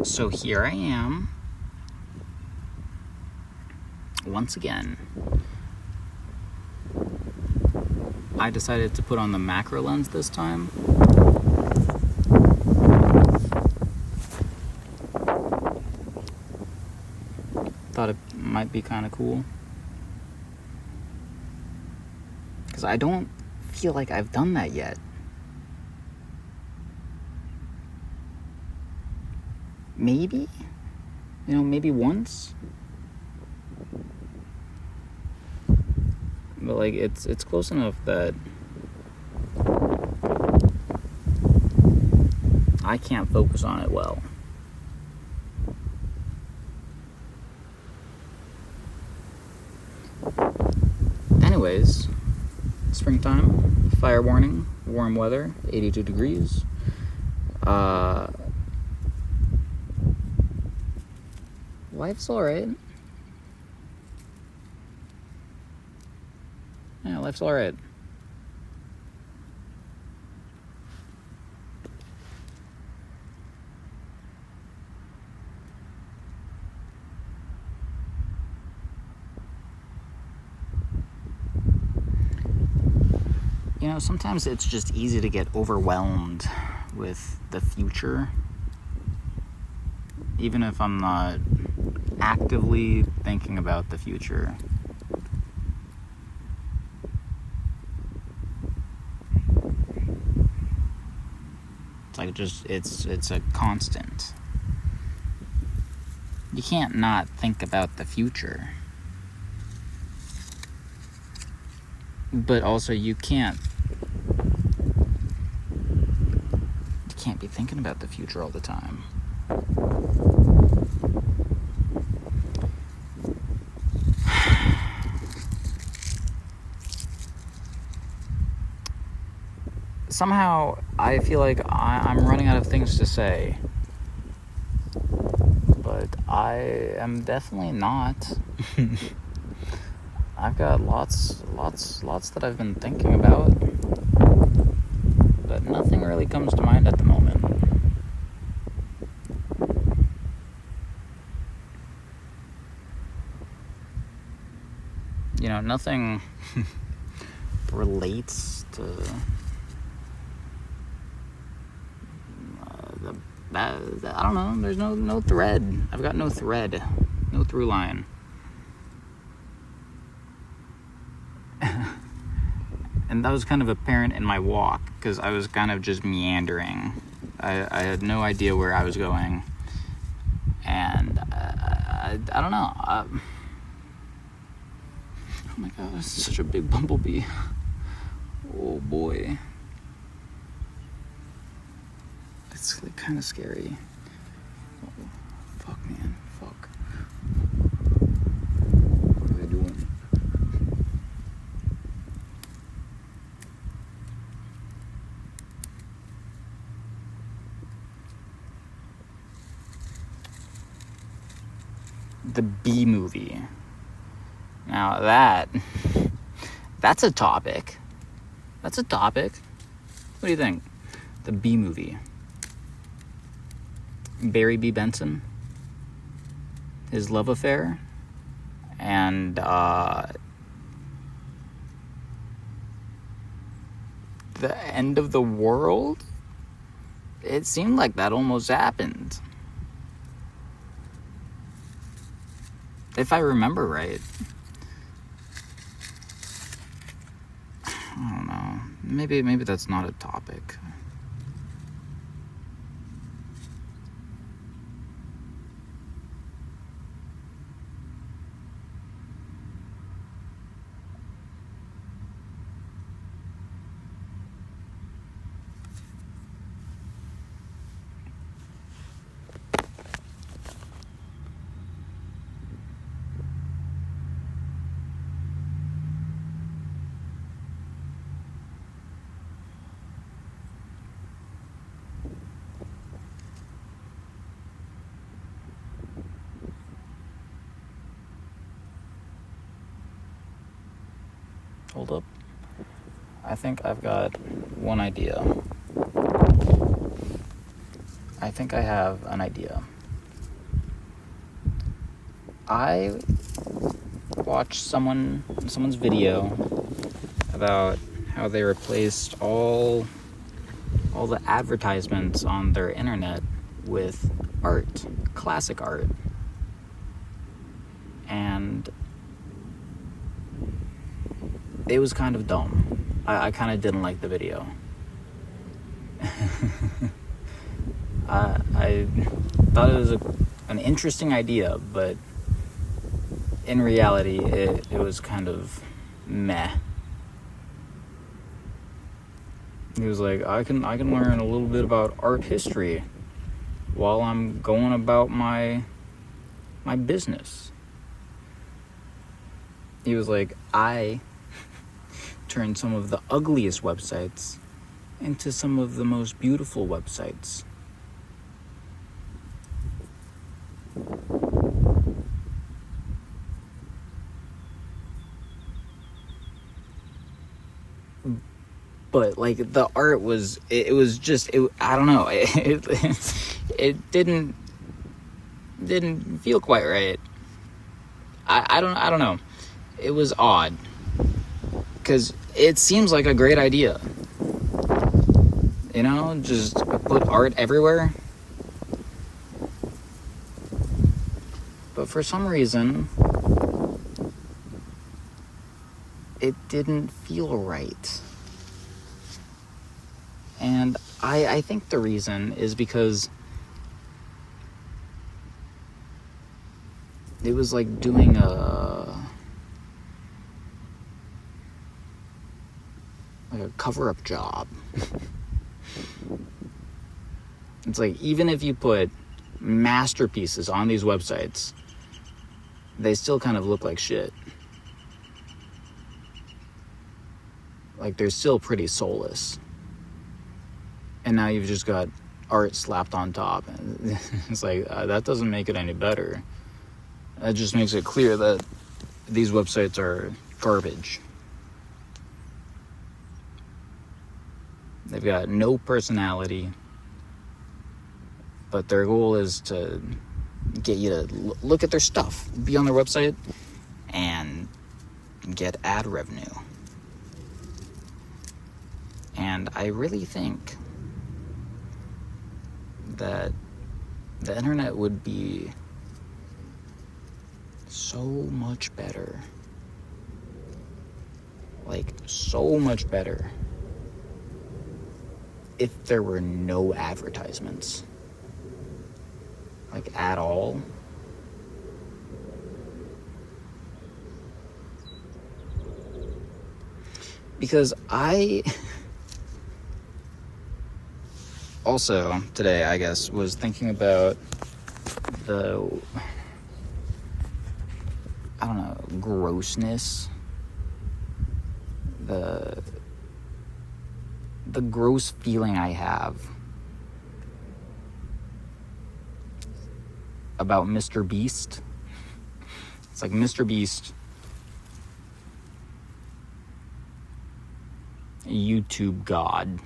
So here I am, once again. I decided to put on the macro lens this time. Thought it might be kind of cool. Because I don't feel like I've done that yet. Maybe? Maybe once? But like it's close enough that I can't focus on it well. Anyways, springtime, fire warning, warm weather, 82 degrees. Life's alright. Yeah, life's alright. Sometimes it's just easy to get overwhelmed with the future. Even if I'm not actively thinking about the future. It's like it's a constant. You can't not think about the future. But also you can't be thinking about the future all the time. Somehow I feel like I'm running out of things to say, but I am definitely not. I've got lots that I've been thinking about, but nothing really comes to mind at the moment. Nothing relates to I don't know. There's no thread. I've got no thread, no through line. And that was kind of apparent in my walk, because I was kind of just meandering. I had no idea where I was going, and I don't know. Oh my god, this is such a big bumblebee. Oh boy. It's like kind of scary. Oh, fuck, man. Fuck. What are they doing? The Bee Movie. Now that's a topic. That's a topic. What do you think? The Bee Movie. Barry B. Benson, his love affair, and the end of the world. It seemed like that almost happened, if I remember right. I don't know. Maybe that's not a topic. Hold up. I think I've got one idea. I think I have an idea. I watched someone's video about how they replaced all the advertisements on their internet with art, classic art. And it was kind of dumb. I kind of didn't like the video. I thought it was an interesting idea, but in reality, it was kind of meh. He was like, I can learn a little bit about art history while I'm going about my business. He was like, I turned some of the ugliest websites into some of the most beautiful websites. But like the art was, it was just, I don't know, it didn't feel quite right. I don't know. It was odd, because it seems like a great idea. You know, just put art everywhere. But for some reason, it didn't feel right. And I think the reason is because it was like doing a cover-up job. It's like, even if you put masterpieces on these websites, they still kind of look like shit. Like, they're still pretty soulless. And now you've just got art slapped on top. And it's like, that doesn't make it any better. That just makes it clear that these websites are garbage. They've got no personality, but their goal is to get you to look at their stuff, be on their website, and get ad revenue. And I really think that the internet would be so much better. Like, so much better if there were no advertisements. Like, at all. Because I also today, I guess, was thinking about the, I don't know, grossness, the gross feeling I have about Mr. Beast. It's like Mr. Beast, YouTube god,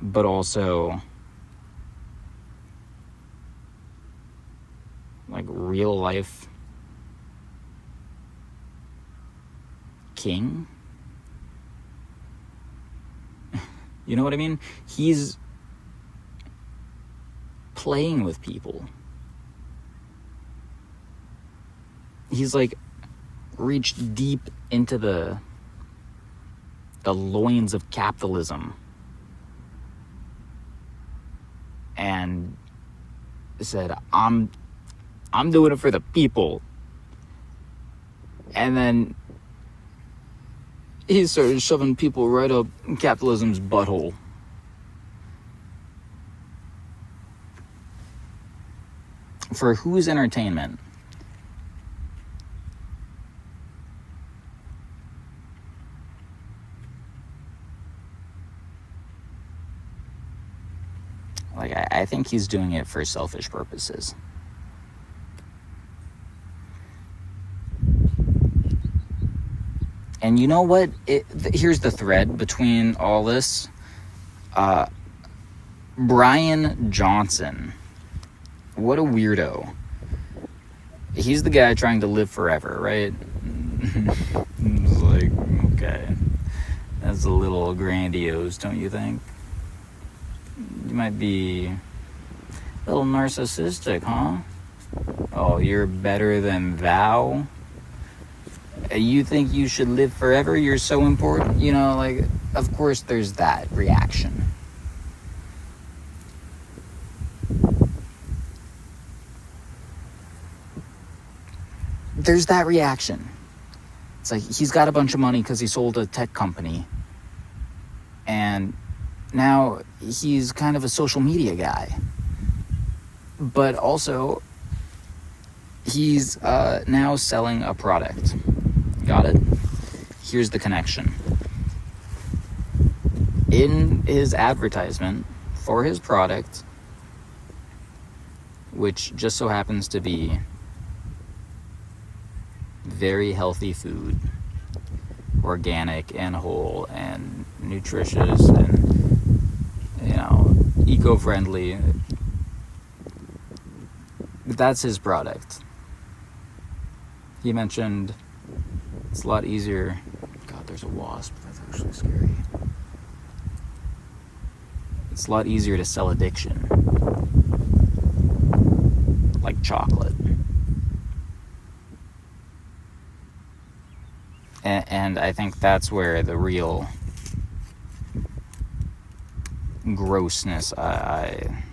but also like real life king. You know what I mean? He's playing with people. He's like reached deep into the loins of capitalism and said, I'm doing it for the people. And then he started shoving people right up capitalism's butthole. For whose entertainment? Like, I think he's doing it for selfish purposes. And you know what? Here's the thread between all this. Brian Johnson. What a weirdo. he's the guy trying to live forever, right? It's like, okay, that's a little grandiose, don't you think? You might be a little narcissistic, huh? Oh, you're better than thou? You think you should live forever? You're so important? You know, like, of course there's that reaction. There's that reaction. It's like he's got a bunch of money because he sold a tech company. And now he's kind of a social media guy. But also, he's now selling a product. Got it? Here's the connection. In his advertisement for his product, which just so happens to be very healthy food, organic and whole and nutritious and, you know, eco-friendly, that's his product. He mentioned it's a lot easier. God, there's a wasp. That's actually scary. It's a lot easier to sell addiction, like chocolate. And I think that's where the real grossness I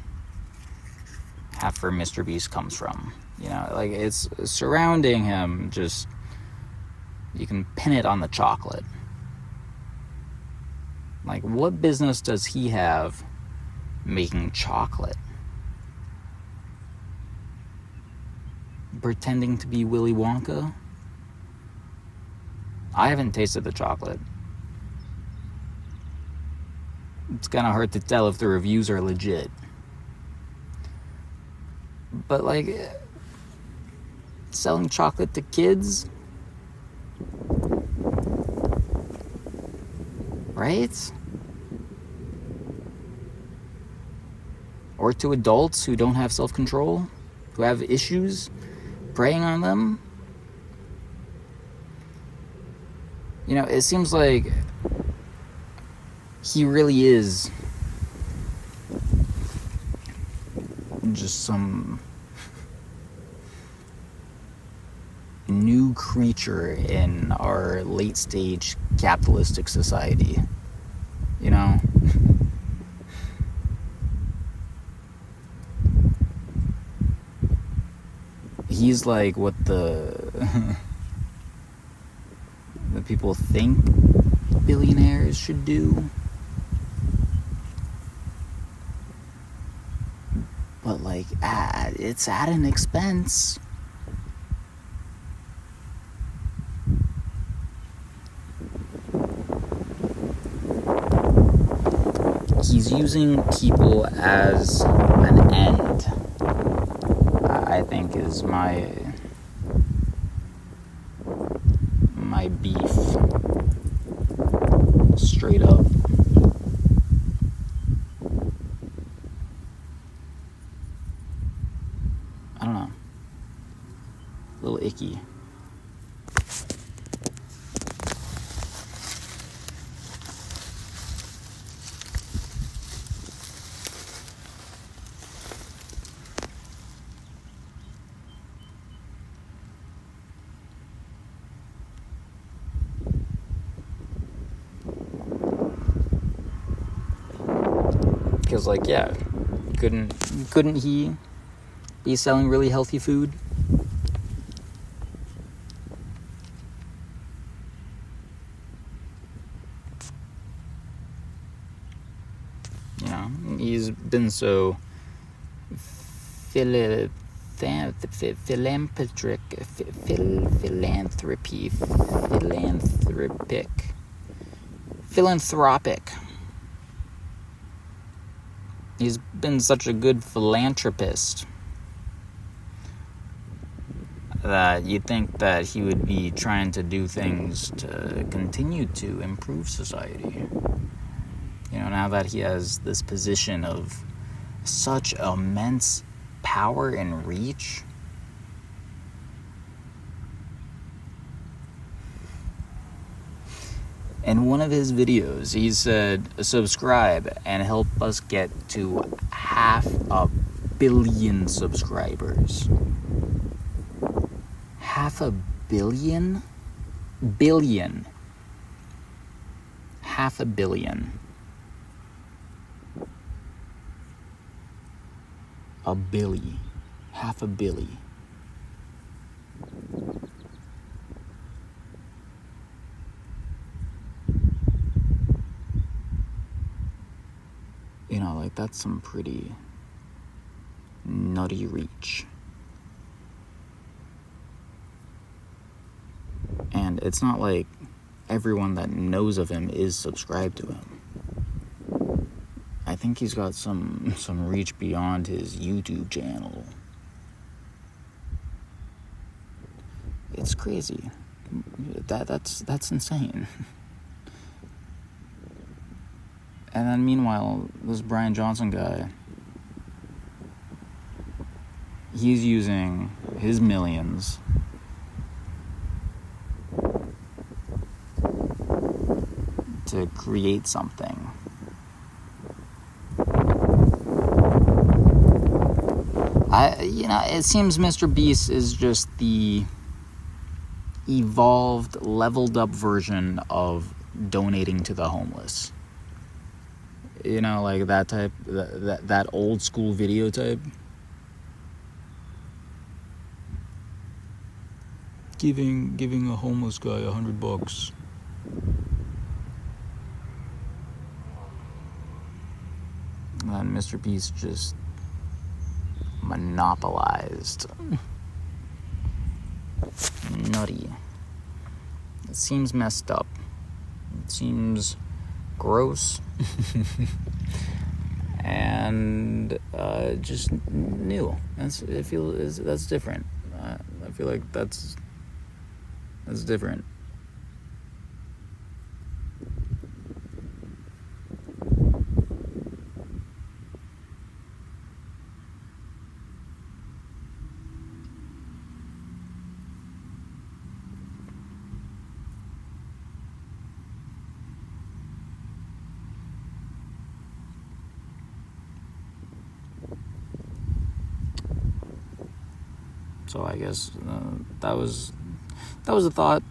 have for Mr. Beast comes from. You know, like, it's surrounding him, just, you can pin it on the chocolate. Like, what business does he have making chocolate? Pretending to be Willy Wonka? I haven't tasted the chocolate. It's kind of hard to tell if the reviews are legit. But, like, selling chocolate to kids? Right? Or to adults who don't have self-control, who have issues, preying on them. You know, it seems like he really is just some new creature in our late-stage capitalistic society. You know? He's like what the people think billionaires should do. But, like, it's at an expense. He's using people as an end, I think, is my beef. Straight up. I don't know. A little icky. Because, like, yeah, couldn't he be selling really healthy food? You know, he's been so philanthropic, He's been such a good philanthropist that you'd think that he would be trying to do things to continue to improve society. You know, now that he has this position of such immense power and reach, In one of his videos, he said, subscribe and help us get to 500 million subscribers. 500 million? Billion. 500 million. A billy. 500 million. You know, like, that's some pretty nutty reach. And it's not like everyone that knows of him is subscribed to him. I think he's got some reach beyond his YouTube channel. It's crazy. That's insane. And then meanwhile, this Brian Johnson guy, he's using his millions to create something. It seems Mr. Beast is just the evolved, leveled up version of donating to the homeless. You know, like that type, that old school video type. Giving a homeless guy $100. And Mr. Beast just monopolized. Nutty. It seems messed up. It seems gross. And just new. That's different. I feel like that's different. So I guess that was a thought.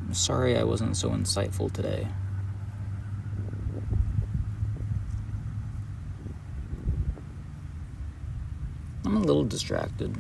I'm sorry I wasn't so insightful today. I'm a little distracted.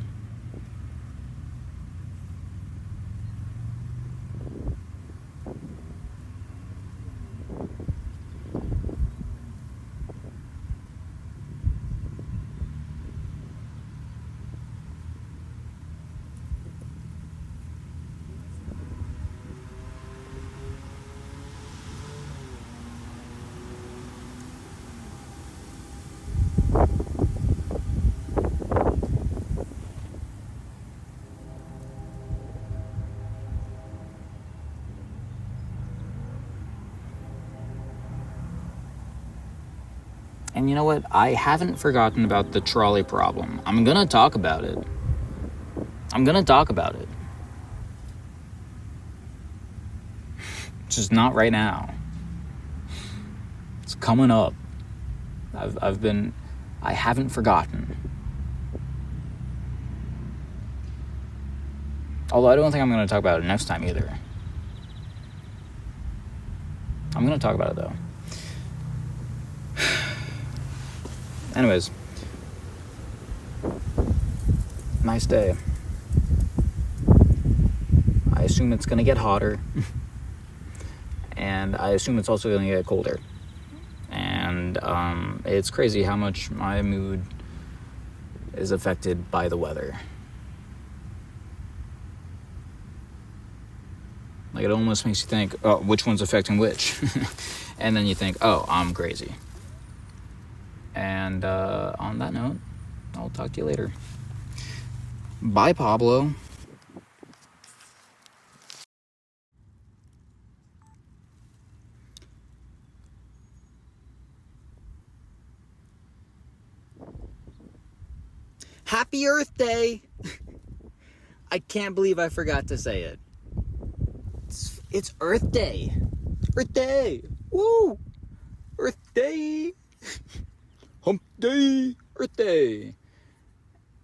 And you know what? I haven't forgotten about the trolley problem. I'm gonna talk about it. Just not right now. It's coming up. I haven't forgotten. Although I don't think I'm gonna talk about it next time either. I'm gonna talk about it though. Anyways, nice day. I assume it's gonna get hotter, and I assume it's also gonna get colder. And it's crazy how much my mood is affected by the weather. Like, it almost makes you think, oh, which one's affecting which? And then you think, oh, I'm crazy. And on that note, I'll talk to you later. Bye, Pablo. Happy Earth Day! I can't believe I forgot to say it. It's Earth Day. Earth Day! Woo! Earth Day! Hump Day! Earth Day!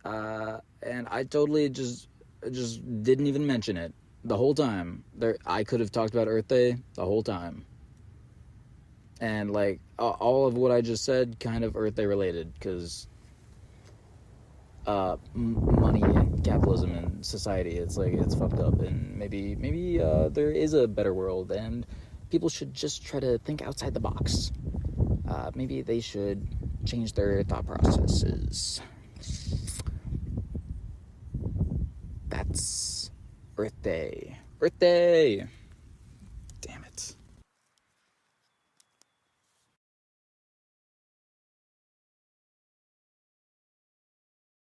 And I totally just didn't even mention it the whole time. I could have talked about Earth Day the whole time. And like all of what I just said, kind of Earth Day related, because money and capitalism and society, it's like it's fucked up, and maybe there is a better world, and people should just try to think outside the box. Maybe they should change their thought processes. That's Earth Day. Earth Day!